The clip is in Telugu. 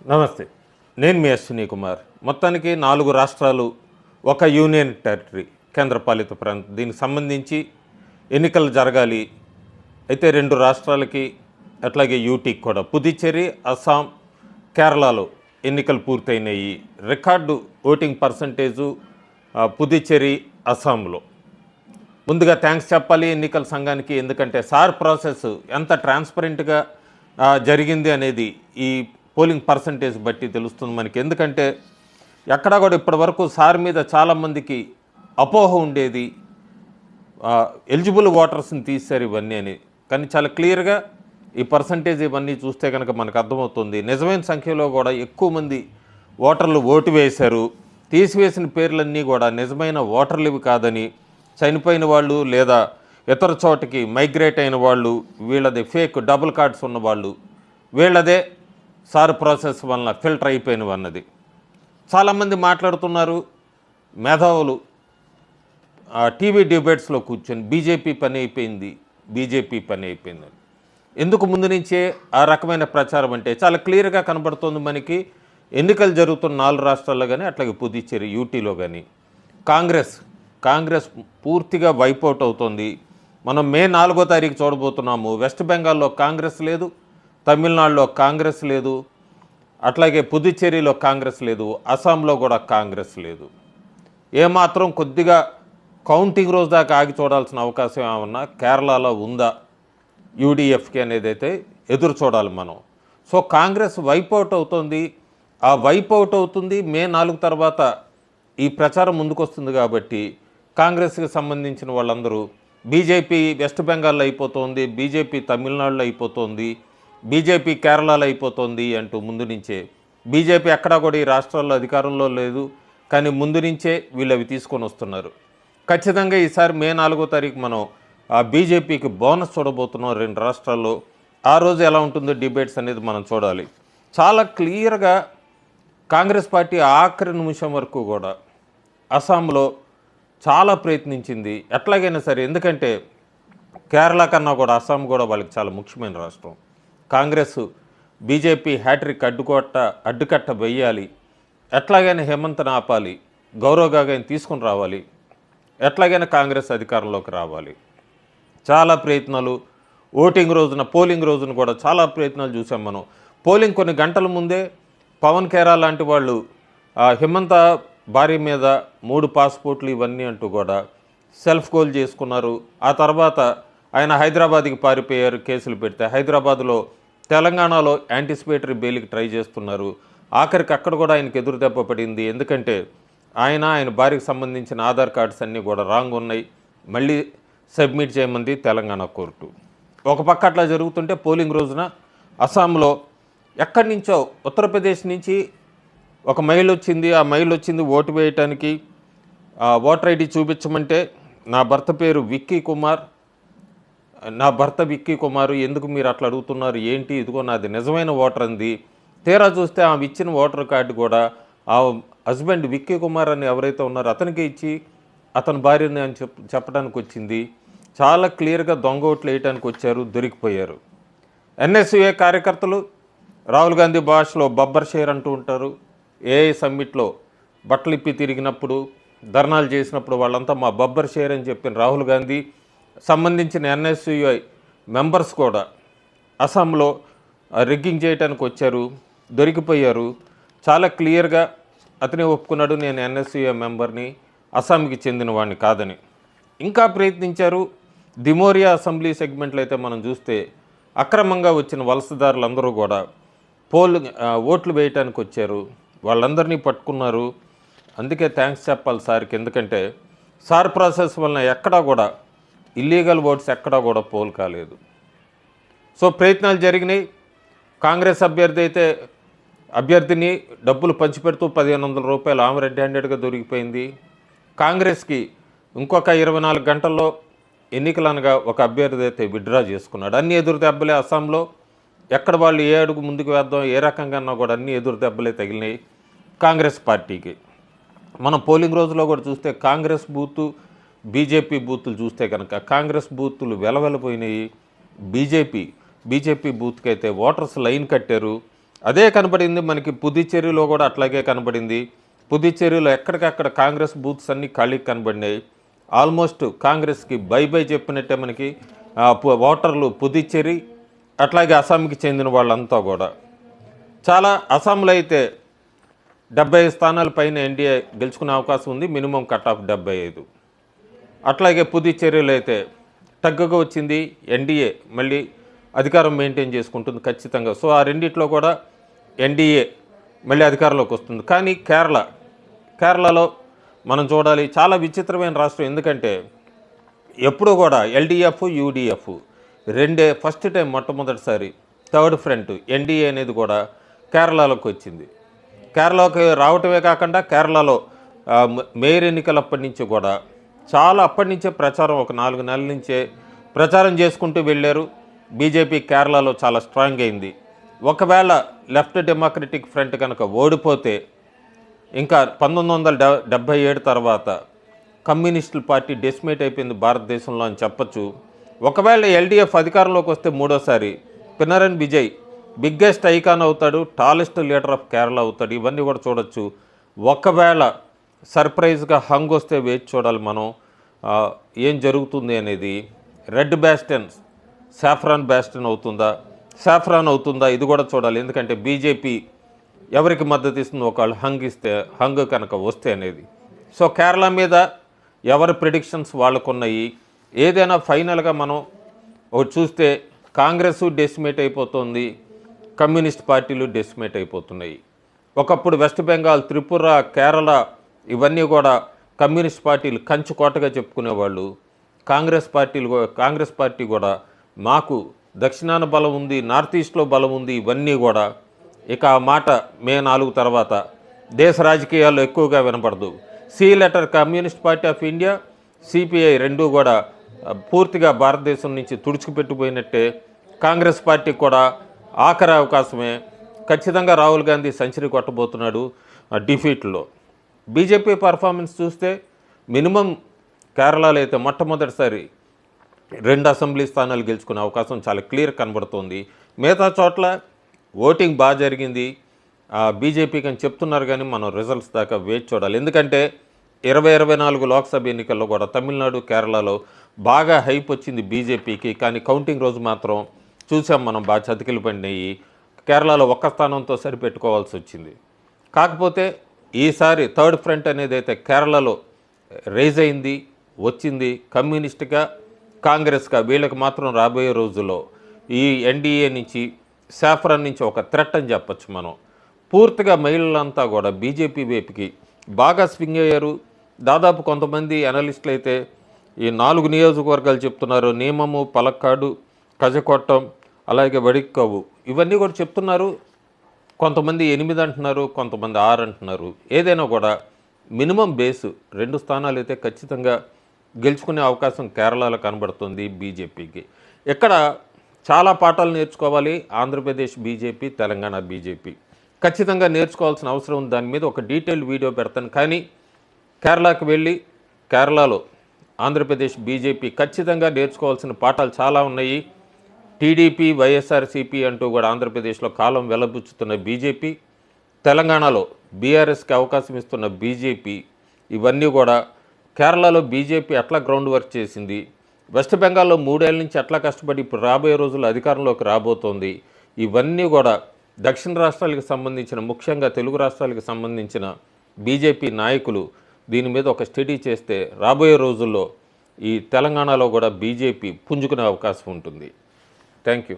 నమస్తే. నేను మీ అశ్విని కుమార్. మొత్తానికి 4 రాష్ట్రాలు, ఒక యూనియన్ టెరిటరీ, కేంద్రపాలిత ప్రాంతం. దీనికి సంబంధించి ఎన్నికలు జరగాలి. అయితే 2 రాష్ట్రాలకి అట్లాగే యూటీకి కూడా పుదుచ్చేరి, అస్సాం, కేరళలో ఎన్నికలు పూర్తయినాయి. రికార్డు ఓటింగ్ పర్సంటేజు పుదుచ్చేరి, అస్సాంలో. ముందుగా థ్యాంక్స్ చెప్పాలి ఎన్నికల సంఘానికి. ఎందుకంటే సార్ ప్రాసెస్ ఎంత ట్రాన్స్పరెంట్గా జరిగింది అనేది ఈ పోలింగ్ పర్సంటేజ్ బట్టి తెలుస్తుంది మనకి. ఎందుకంటే ఎక్కడా కూడా ఇప్పటివరకు సార్ మీద చాలామందికి అపోహ ఉండేది, ఎలిజిబుల్ ఓటర్స్ని తీశారు ఇవన్నీ అని. కానీ చాలా క్లియర్గా ఈ పర్సంటేజ్ ఇవన్నీ చూస్తే కనుక మనకు అర్థమవుతుంది. నిజమైన సంఖ్యలో కూడా ఎక్కువ మంది ఓటర్లు ఓటు వేశారు. తీసివేసిన పేర్లన్నీ కూడా నిజమైన ఓటర్లు ఇవి కాదని, చనిపోయిన వాళ్ళు లేదా ఇతర చోటకి మైగ్రేట్ అయిన వాళ్ళు, వీళ్ళది ఫేక్ డబుల్ కార్డ్స్ ఉన్నవాళ్ళు, వీళ్ళదే సార్ ప్రాసెస్ వలన ఫిల్టర్ అయిపోయినవి అన్నది చాలామంది మాట్లాడుతున్నారు. మేధావులు టీవీ డిబేట్స్లో కూర్చొని బీజేపీ పని అయిపోయింది, బీజేపీ పని అయిపోయిందని. ఎందుకు ముందు నుంచే ఆ రకమైన ప్రచారం అంటే చాలా క్లియర్గా కనబడుతుంది మనకి. ఎన్నికలు జరుగుతున్న 4 రాష్ట్రాల్లో కానీ అట్లాగే పుదుచ్చేరి, యూటీలో కానీ కాంగ్రెస్ పూర్తిగా వైపౌట్ అవుతుంది. మనం మే 4వ తారీఖు చూడబోతున్నాము. వెస్ట్ బెంగాల్లో కాంగ్రెస్ లేదు, తమిళనాడులో కాంగ్రెస్ లేదు, అట్లాగే పుదుచ్చేరిలో కాంగ్రెస్ లేదు, అస్సాంలో కూడా కాంగ్రెస్ లేదు. ఏమాత్రం కొద్దిగా కౌంటింగ్ రోజు దాకా ఆగి చూడాల్సిన అవకాశం ఏమన్నా కేరళలో ఉందా యూడీఎఫ్కి అనేది అయితే ఎదురు చూడాలి మనం. సో కాంగ్రెస్ వైపౌట్ అవుతుంది. ఆ వైపౌట్ అవుతుంది మే 4 తర్వాత ఈ ప్రచారం ముందుకొస్తుంది. కాబట్టి కాంగ్రెస్కి సంబంధించిన వాళ్ళందరూ బీజేపీ వెస్ట్ బెంగాల్లో అయిపోతుంది, బీజేపీ తమిళనాడులో అయిపోతుంది, బీజేపీ కేరళలో అయిపోతుంది అంటూ ముందు నుంచే, బీజేపీ ఎక్కడా కూడా ఈ రాష్ట్రాల్లో అధికారంలో లేదు కానీ ముందు నుంచే వీళ్ళు అవి తీసుకొని వస్తున్నారు. ఖచ్చితంగా ఈసారి మే 4వ తారీఖు మనం ఆ బీజేపీకి బోనస్ చూడబోతున్నాం 2 రాష్ట్రాల్లో. ఆ రోజు ఎలా ఉంటుందో డిబేట్స్ అనేది మనం చూడాలి. చాలా క్లియర్గా కాంగ్రెస్ పార్టీ ఆఖరి నిమిషం వరకు కూడా అస్సాంలో చాలా ప్రయత్నించింది ఎట్లాగైనా సరే. ఎందుకంటే కేరళ కన్నా కూడా అస్సాం కూడా వాళ్ళకి చాలా ముఖ్యమైన రాష్ట్రం. కాంగ్రెస్ బీజేపీ హ్యాట్రిక్ అడ్డుకట్ట వెయ్యాలి, ఎట్లాగైనా హేమంత్ని ఆపాలి, గౌరవ్ గాగైనా తీసుకుని రావాలి, ఎట్లాగైనా కాంగ్రెస్ అధికారంలోకి రావాలి. చాలా ప్రయత్నాలు పోలింగ్ రోజున కూడా చాలా ప్రయత్నాలు చూసాం మనం. పోలింగ్ కొన్ని గంటల ముందే పవన్ ఖేరా లాంటి వాళ్ళు హిమంత భార్య మీద 3 పాస్పోర్ట్లు ఇవన్నీ అంటూ కూడా సెల్ఫ్ గోల్ చేసుకున్నారు. ఆ తర్వాత ఆయన హైదరాబాద్కి పారిపోయారు కేసులు పెడితే. హైదరాబాద్లో తెలంగాణలో యాంటిసిపేటరీ బెయిల్కి ట్రై చేస్తున్నారు. ఆఖరికి అక్కడ కూడా ఆయనకు ఎదురు దెబ్బ పడింది. ఎందుకంటే ఆయన భార్యకు సంబంధించిన ఆధార్ కార్డ్స్ అన్నీ కూడా రాంగ్ ఉన్నాయి, మళ్ళీ సబ్మిట్ చేయమంది తెలంగాణ కోర్టు. ఒక పక్క అట్లా జరుగుతుంటే పోలింగ్ రోజున అస్సాంలో ఎక్కడి నుంచో ఉత్తరప్రదేశ్ నుంచి ఒక మెయిల్ వచ్చింది. ఆ మెయిల్ వచ్చింది ఓటు వేయటానికి. ఓటర్ ఐడి చూపించమంటే నా భర్త పేరు విక్కీ కుమార్, నా భర్త విక్కీ కుమారు, ఎందుకు మీరు అట్లా అడుగుతున్నారు ఏంటి, ఇదిగో నాది నిజమైన ఓటర్ అంది. తీరా చూస్తే ఆమె ఇచ్చిన ఓటర్ కార్డు కూడా ఆ హస్బెండ్ విక్కీ కుమార్ అని ఎవరైతే ఉన్నారో అతనికి ఇచ్చి అతని భార్యని అని చెప్పడానికి వచ్చింది. చాలా క్లియర్గా దొంగ ఓట్లు వేయడానికి వచ్చారు, దొరికిపోయారు. ఎన్ఎస్యుఏ కార్యకర్తలు రాహుల్ గాంధీ భాషలో బబ్బర్ షేర్ అంటూ ఉంటారు. ఏఐ సమ్మిట్లో బట్టలిప్పి తిరిగినప్పుడు, ధర్నాలు చేసినప్పుడు వాళ్ళంతా మా బబ్బర్ షేర్ అని చెప్పిన రాహుల్ గాంధీ సంబంధించిన ఎన్ఎస్యుఐ మెంబర్స్ కూడా అస్సాంలో రిగ్గింగ్ చేయడానికి వచ్చారు, దొరికిపోయారు. చాలా క్లియర్గా అతనే ఒప్పుకున్నాడు, నేను ఎన్ఎస్యుఐ మెంబర్ని, అస్సాంకి చెందిన వాడిని కాదని. ఇంకా ప్రయత్నించారు. దిమోరియా అసెంబ్లీ సెగ్మెంట్లో అయితే మనం చూస్తే అక్రమంగా వచ్చిన వలసదారులందరూ కూడా ఓట్లు వేయటానికి వచ్చారు, వాళ్ళందరినీ పట్టుకున్నారు. అందుకే థ్యాంక్స్ చెప్పాలి సార్కి. ఎందుకంటే సార్ ప్రాసెస్ వలన ఎక్కడా కూడా ఇల్లీగల్ ఓట్స్ ఎక్కడా కూడా పోల్ కాలేదు. సో ప్రయత్నాలు జరిగినాయి. కాంగ్రెస్ అభ్యర్థిని డబ్బులు పంచిపెడుతూ 1500 రూపాయలు ఆమె రెడ్ హ్యాండెడ్గా దొరికిపోయింది. కాంగ్రెస్కి ఇంకొక 24 గంటల్లో ఎన్నికలనగా ఒక అభ్యర్థి అయితే విత్డ్రా చేసుకున్నాడు. అన్ని ఎదురు దెబ్బలే అస్సాంలో. ఎక్కడ వాళ్ళు ఏ అడుగు ముందుకు వేద్దాం ఏ రకంగా కూడా అన్ని ఎదురు దెబ్బలే తగిలినాయి కాంగ్రెస్ పార్టీకి. మనం పోలింగ్ రోజులో కూడా చూస్తే కాంగ్రెస్ బూతు, బీజేపీ బూతులు చూస్తే కనుక కాంగ్రెస్ బూతులు వెలవెలపోయినాయి. బీజేపీ బూత్కి అయితే ఓటర్స్ లైన్ కట్టారు. అదే కనబడింది మనకి పుదుచ్చేరిలో కూడా అట్లాగే కనబడింది. పుదుచ్చేరిలో ఎక్కడికక్కడ కాంగ్రెస్ బూత్స్ అన్నీ ఖాళీకి కనబడినాయి. ఆల్మోస్ట్ కాంగ్రెస్కి బై బై చెప్పినట్టే మనకి ఓటర్లు పుదుచ్చేరి అట్లాగే అస్సాంకి చెందిన వాళ్ళంతా కూడా. చాలా అస్సాంలో అయితే 75 స్థానాల పైన ఎన్డీఏ గెలుచుకునే అవకాశం ఉంది, మినిమం కట్ ఆఫ్ 75. అట్లాగే పుదుచ్చేరిలో అయితే తగ్గగా వచ్చింది, ఎన్డీఏ మళ్ళీ అధికారం మెయింటైన్ చేసుకుంటుంది ఖచ్చితంగా. సో ఆ రెండిట్లో కూడా ఎన్డీఏ మళ్ళీ అధికారంలోకి వస్తుంది. కానీ కేరళలో మనం చూడాలి, చాలా విచిత్రమైన రాష్ట్రం. ఎందుకంటే ఎప్పుడూ కూడా ఎల్డీఎఫ్ యూడీఎఫ్ రెండే ఫస్ట్ టైం మొట్టమొదటిసారి థర్డ్ ఫ్రంట్ ఎన్డీఏ అనేది కూడా కేరళలోకి వచ్చింది. కేరళకి రావటమే కాకుండా కేరళలో మేయర్ ఎన్నికలప్పటి నుంచి కూడా చాలా అప్పటి నుంచే ప్రచారం, ఒక 4 నెలల నుంచే ప్రచారం చేసుకుంటూ వెళ్ళారు. బీజేపీ కేరళలో చాలా స్ట్రాంగ్ అయింది. ఒకవేళ లెఫ్ట్ డెమోక్రటిక్ ఫ్రంట్ కనుక ఓడిపోతే ఇంకా 1977 తర్వాత కమ్యూనిస్టుల పార్టీ డెసిమేట్ అయిపోయింది భారతదేశంలో అని చెప్పచ్చు. ఒకవేళ ఎల్డీఎఫ్ అధికారంలోకి వస్తే మూడోసారి పినరన్ విజయ్ బిగ్గెస్ట్ ఐకాన్ అవుతాడు, టాలెస్ట్ లీడర్ ఆఫ్ కేరళ అవుతాడు. ఇవన్నీ కూడా చూడొచ్చు. ఒకవేళ సర్ప్రైజ్గా హంగ్ వస్తే వేచి చూడాలి మనం ఏం జరుగుతుంది అనేది. రెడ్ బ్యాస్టన్ సాఫ్రాన్ బ్యాస్టన్ అవుతుందా, సాఫ్రాన్ అవుతుందా, ఇది కూడా చూడాలి. ఎందుకంటే బీజేపీ ఎవరికి మద్దతు ఇస్తుందో ఒకళ్ళు హంగ్ కనుక వస్తే అనేది. సో కేరళ మీద ఎవరి ప్రిడిక్షన్స్ వాళ్ళకున్నాయి. ఏదైనా ఫైనల్గా మనం ఒకటి చూస్తే కాంగ్రెస్ డెసిమేట్ అయిపోతుంది, కమ్యూనిస్ట్ పార్టీలు డెసిమేట్ అయిపోతున్నాయి. ఒకప్పుడు వెస్ట్ బెంగాల్, త్రిపుర, కేరళ ఇవన్నీ కూడా కమ్యూనిస్ట్ పార్టీలు కంచుకోటగా చెప్పుకునేవాళ్ళు. కాంగ్రెస్ పార్టీ కూడా మాకు దక్షిణాన బలం ఉంది, నార్త్ ఈస్ట్లో బలం ఉంది, ఇవన్నీ కూడా ఇక ఆ మాట మే 4 తర్వాత దేశ రాజకీయాల్లో ఎక్కువగా వినపడదు. Letter communist party of India, CPI రెండూ కూడా పూర్తిగా భారతదేశం నుంచి తుడుచుకుపెట్టిపోయినట్టే. కాంగ్రెస్ పార్టీ కూడా ఆఖరి అవకాశమే. ఖచ్చితంగా రాహుల్ గాంధీ సెంచరీ కొట్టబోతున్నాడు డిఫీట్లో. బీజేపీ పర్ఫార్మెన్స్ చూస్తే మినిమం కేరళలో అయితే మొట్టమొదటిసారి 2 అసెంబ్లీ స్థానాలు గెలుచుకునే అవకాశం చాలా క్లియర్ కనబడుతుంది. మిగతా చోట్ల ఓటింగ్ బాగా జరిగింది బీజేపీకి అని చెప్తున్నారు, కానీ మనం రిజల్ట్స్ దాకా వేచి చూడాలి. ఎందుకంటే 2024 లోక్సభ ఎన్నికల్లో కూడా తమిళనాడు, కేరళలో బాగా హైప్ వచ్చింది బీజేపీకి. కానీ కౌంటింగ్ రోజు మాత్రం చూసాం మనం బాగా చతికిలు పడినాయి. కేరళలో 1 స్థానంతో సరిపెట్టుకోవాల్సి వచ్చింది. కాకపోతే ఈసారి థర్డ్ ఫ్రంట్ అనేది అయితే కేరళలో రైజ్ అయింది, వచ్చింది. కమ్యూనిస్ట్గా, కాంగ్రెస్గా వీళ్ళకి మాత్రం రాబోయే రోజుల్లో ఈ ఎన్డీఏ నుంచి, సాఫ్రాన్ నుంచి ఒక థ్రెట్ అని చెప్పచ్చు మనం. పూర్తిగా మహిళలంతా కూడా బీజేపీ వైపుకి బాగా స్వింగ్ అయ్యారు. దాదాపు కొంతమంది అనలిస్టులు అయితే ఈ 4 నియోజకవర్గాలు చెప్తున్నారు, నేమము, పలక్కాడు, కజకొట్టం, అలాగే వడిక్కవు, ఇవన్నీ కూడా చెప్తున్నారు. కొంతమంది 8 అంటున్నారు, కొంతమంది 6 అంటున్నారు. ఏదైనా కూడా మినిమం బేసు 2 స్థానాలు అయితే ఖచ్చితంగా గెలుచుకునే అవకాశం కేరళలో కనబడుతుంది బీజేపీకి. ఇక్కడ చాలా పాఠాలు నేర్చుకోవాలి ఆంధ్రప్రదేశ్ బీజేపీ, తెలంగాణ బీజేపీ. ఖచ్చితంగా నేర్చుకోవాల్సిన అవసరం ఉంది. దాని మీద ఒక డీటెయిల్డ్ వీడియో పెడతాను. కానీ కేరళకు వెళ్ళి కేరళలో ఆంధ్రప్రదేశ్ బీజేపీ ఖచ్చితంగా నేర్చుకోవాల్సిన పాఠాలు చాలా ఉన్నాయి. టీడీపీ, వైఎస్ఆర్సీపీ అంటూ కూడా ఆంధ్రప్రదేశ్లో కాలం వెలబుచ్చుతున్న బీజేపీ, తెలంగాణలో బీఆర్ఎస్కి అవకాశం ఇస్తున్న బీజేపీ, ఇవన్నీ కూడా కేరళలో బీజేపీ ఎట్లా గ్రౌండ్ వర్క్ చేసింది, వెస్ట్ బెంగాల్లో 3 ఏళ్ళ నుంచి ఎట్లా కష్టపడి ఇప్పుడు రాబోయే రోజుల్లో అధికారంలోకి రాబోతోంది, ఇవన్నీ కూడా దక్షిణ రాష్ట్రాలకు సంబంధించిన, ముఖ్యంగా తెలుగు రాష్ట్రాలకు సంబంధించిన బీజేపీ నాయకులు దీని మీద ఒక స్టడీ చేస్తే రాబోయే రోజుల్లో ఈ తెలంగాణలో కూడా బీజేపీ పుంజుకునే అవకాశం ఉంటుంది. Thank you.